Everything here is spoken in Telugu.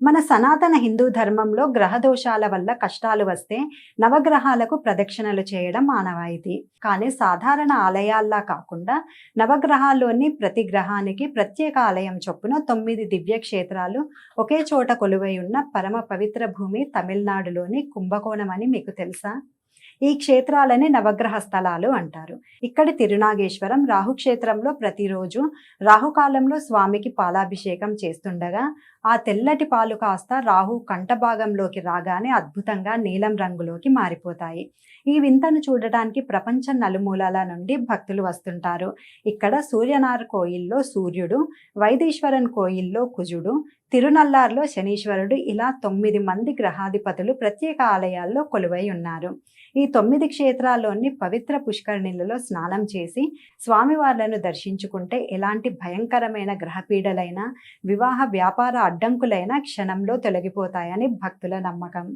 మన సనాతన హిందూ ధర్మంలో గ్రహ దోషాల వల్ల కష్టాలు వస్తే నవగ్రహాలకు ప్రదక్షిణలు చేయడం ఆనవాయితీ. కానీ సాధారణ ఆలయాల్లా కాకుండా నవగ్రహాల్లోని ప్రతి గ్రహానికి ప్రత్యేక ఆలయం చొప్పున 9 దివ్య క్షేత్రాలు ఒకే చోట కొలువై ఉన్న పరమ పవిత్ర భూమి తమిళనాడులోని కుంభకోణం అని మీకు తెలుసా? ఈ క్షేత్రాలని నవగ్రహ స్థలాలు అంటారు. ఇక్కడి తిరునాగేశ్వరం రాహుక్షేత్రంలో ప్రతిరోజు రాహుకాలంలో స్వామికి పాలాభిషేకం చేస్తుండగా ఆ తెల్లటి పాలు కాస్త రాహు కంఠభాగంలోకి రాగానే అద్భుతంగా నీలం రంగులోకి మారిపోతాయి. ఈ వింతను చూడటానికి ప్రపంచం నలుమూలల నుండి భక్తులు వస్తుంటారు. ఇక్కడ సూర్యనార్ కోయిల్లో సూర్యుడు, వైదీశ్వరన్ కోయిల్లో కుజుడు, తిరునల్లార్లో శనీశ్వరుడు, ఇలా 9 మంది గ్రహాధిపతులు ప్రత్యేక ఆలయాల్లో కొలువై ఉన్నారు. ఈ 9 క్షేత్రాల్లోని పవిత్ర పుష్కరిణిలలో స్నానం చేసి స్వామివార్లను దర్శించుకుంటే ఎలాంటి భయంకరమైన గ్రహపీడలైనా, వివాహ వ్యాపార అడ్డంకులైన క్షణంలో తొలగిపోతాయని భక్తుల నమ్మకం.